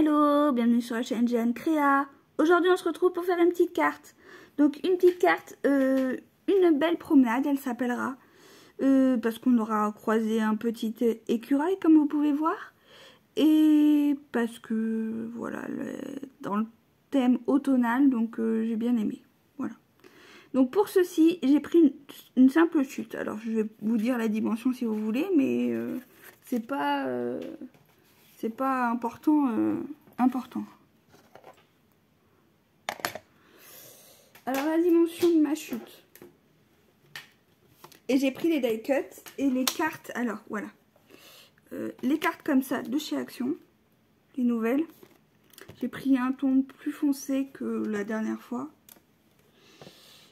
Hello, bienvenue sur la chaîne Jeanne Créa. Aujourd'hui on se retrouve pour faire une petite carte. Donc une petite carte, une belle promenade, elle s'appellera. Parce qu'on aura croisé un petit écureuil comme vous pouvez voir. Et parce que voilà, dans le thème automnal, donc j'ai bien aimé. Voilà. Donc pour ceci, j'ai pris une simple chute. Alors je vais vous dire la dimension si vous voulez, mais c'est pas important. Alors la dimension de ma chute. Et j'ai pris les die cuts et les cartes. Alors voilà. Les cartes comme ça de chez Action. Les nouvelles. J'ai pris un ton plus foncé que la dernière fois.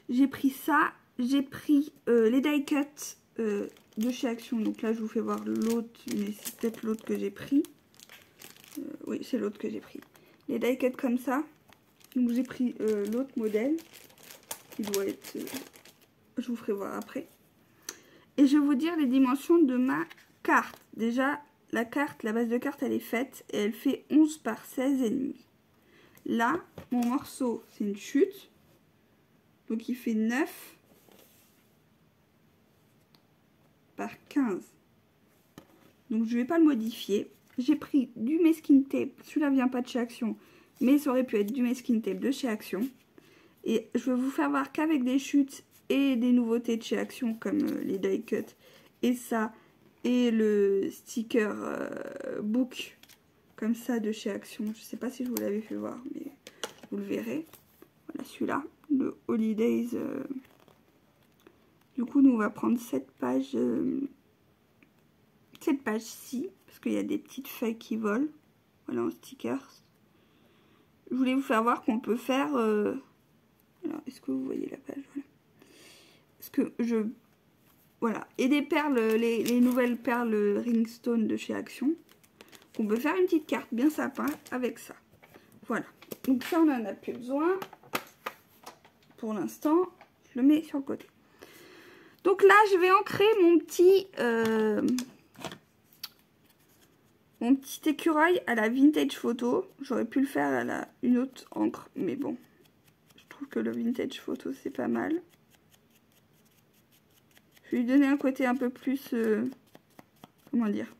J'ai pris ça. J'ai pris les die cuts de chez Action. Donc là je vous fais voir l'autre. Mais c'est peut-être l'autre que j'ai pris. Oui, c'est l'autre que j'ai pris. Les die cuts comme ça. Donc j'ai pris l'autre modèle. Qui doit être... je vous ferai voir après. Et je vais vous dire les dimensions de ma carte. Déjà, la carte, la base de carte, elle est faite. Et elle fait 11 par 16,5. Là, mon morceau, c'est une chute. Donc il fait 9 par 15. Donc je ne vais pas le modifier. J'ai pris du masking tape. Celui-là vient pas de chez Action. Mais ça aurait pu être du masking tape de chez Action. Et je vais vous faire voir qu'avec des chutes et des nouveautés de chez Action comme les die cuts et ça et le sticker book comme ça de chez Action. Je sais pas si je vous l'avais fait voir, mais vous le verrez. Voilà celui-là, le Holidays. Du coup, nous on va prendre cette page-ci parce qu'il y a des petites feuilles qui volent. Voilà en stickers. Je voulais vous faire voir qu'on peut faire... alors, est-ce que vous voyez la page? Voilà. Parce que je... Voilà. Et des perles, les nouvelles perles Ringstone de chez Action. On peut faire une petite carte bien sympa avec ça. Voilà. Donc ça, on n'en a plus besoin. Pour l'instant, je le mets sur le côté. Donc là, je vais ancrer mon petit écureuil à la vintage photo. J'aurais pu le faire à une autre encre, mais bon. Je trouve que le vintage photo, c'est pas mal. Je vais lui donner un côté un peu plus... comment dire?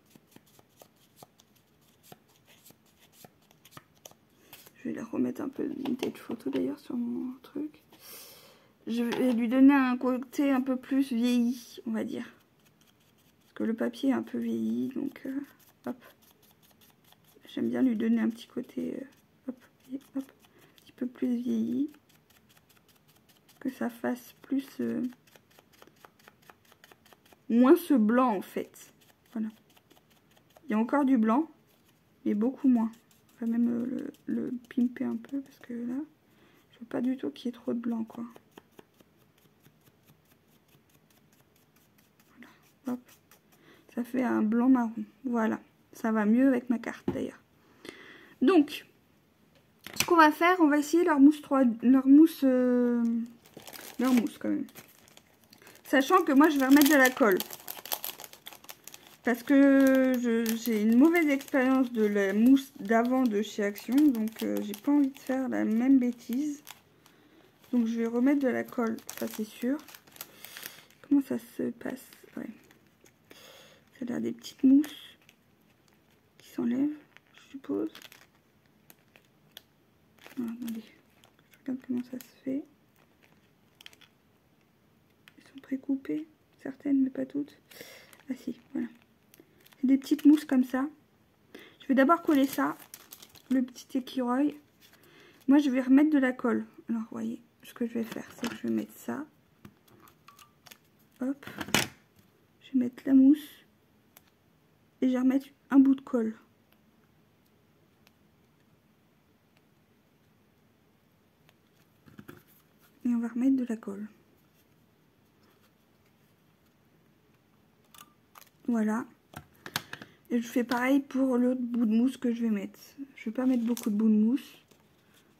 Je vais la remettre un peu de vintage photo d'ailleurs sur mon truc. Je vais lui donner un côté un peu plus vieilli, on va dire. Parce que le papier est un peu vieilli, donc hop. J'aime bien lui donner un petit côté, hop, un petit peu plus vieilli. Que ça fasse plus... moins ce blanc en fait. Voilà. Il y a encore du blanc, mais beaucoup moins. On va même le pimper un peu parce que là, je veux pas du tout qu'il y ait trop de blanc quoi. Voilà. Hop. Ça fait un blanc marron. Voilà. Ça va mieux avec ma carte d'ailleurs. Donc, ce qu'on va faire, on va essayer leur mousse quand même. Sachant que moi, je vais remettre de la colle. Parce que j'ai une mauvaise expérience de la mousse d'avant de chez Action. Donc, j'ai pas envie de faire la même bêtise. Donc, je vais remettre de la colle. Ça, c'est sûr. Comment ça se passe? Ouais. Ça a l'air des petites mousses qui s'enlèvent, je suppose. Ah, attendez. Je regarde comment ça se fait. Elles sont précoupées. Certaines, mais pas toutes. Ah si, voilà. Des petites mousses comme ça. Je vais d'abord coller ça, le petit écureuil. Moi, je vais remettre de la colle. Alors, vous voyez, ce que je vais faire, c'est que je vais mettre ça. Hop. Je vais mettre la mousse. Et je vais remettre un bout de colle. Et on va remettre de la colle. Voilà. Et je fais pareil pour l'autre bout de mousse que je vais mettre. Je vais pas mettre beaucoup de bouts de mousse.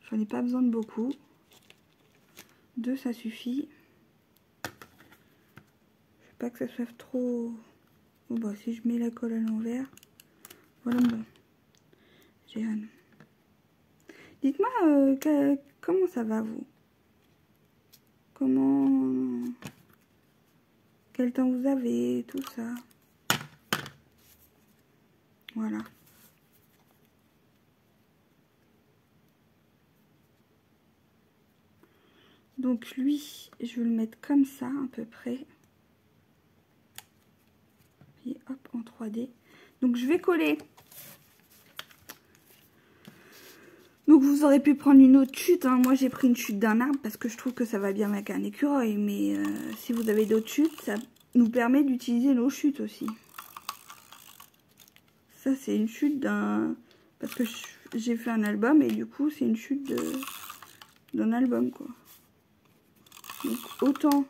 J'en ai pas besoin de beaucoup. 2, ça suffit. Je veux pas que ça soit trop... Bon, bah, si je mets la colle à l'envers. Voilà, bon. J'ai un... comment ça va vous? Comment... Quel temps vous avez, tout ça. Voilà. Donc lui, je vais le mettre comme ça à peu près. Et hop, en 3D. Donc je vais coller. Donc vous aurez pu prendre une autre chute. Hein. Moi j'ai pris une chute d'un arbre parce que je trouve que ça va bien avec un écureuil. Mais si vous avez d'autres chutes, ça nous permet d'utiliser nos chutes aussi. Ça c'est une chute d'un... Parce que j'ai fait un album et du coup c'est une chute d'un album quoi. Donc autant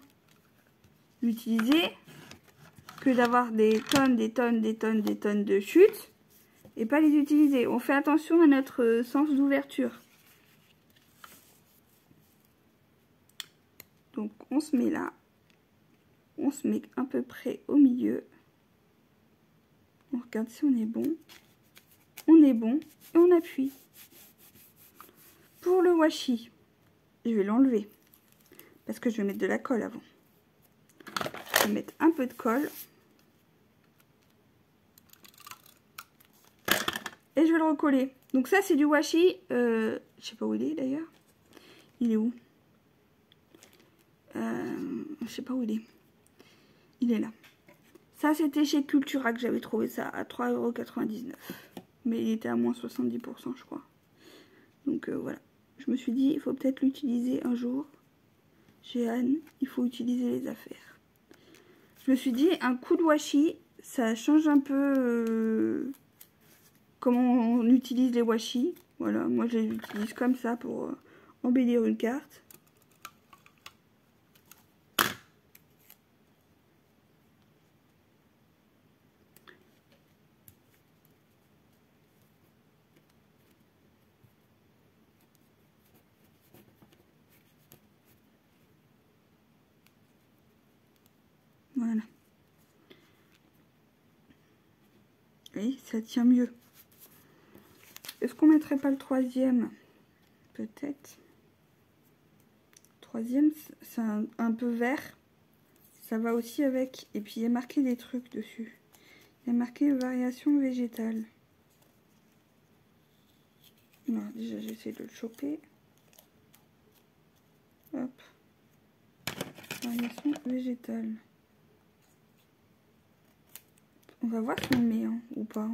l'utiliser que d'avoir des tonnes de chutes et pas les utiliser. On fait attention à notre sens d'ouverture. Donc on se met là, on se met à peu près au milieu. On regarde si on est bon. On est bon et on appuie. Pour le washi, je vais l'enlever parce que je vais mettre de la colle avant. Je vais mettre un peu de colle. Et je vais le recoller. Donc ça c'est du washi. Je sais pas où il est d'ailleurs. Il est où? Je sais pas où il est. Il est là. Ça c'était chez Cultura que j'avais trouvé ça à 3,99 €. Mais il était à moins 70% je crois. Donc voilà. Je me suis dit il faut peut-être l'utiliser un jour. Chez Anne, il faut utiliser les affaires. Je me suis dit un coup de washi, ça change un peu... comment on utilise les washi. Voilà, moi je les utilise comme ça pour embellir une carte. Voilà. Oui, ça tient mieux. Est-ce qu'on mettrait pas le troisième? Peut-être. Troisième, c'est un peu vert. Ça va aussi avec. Et puis il y a marqué des trucs dessus. Il y a marqué variation végétale. Non, déjà j'essaie de le choper. Hop. Variation végétale. On va voir si on le met hein, ou pas.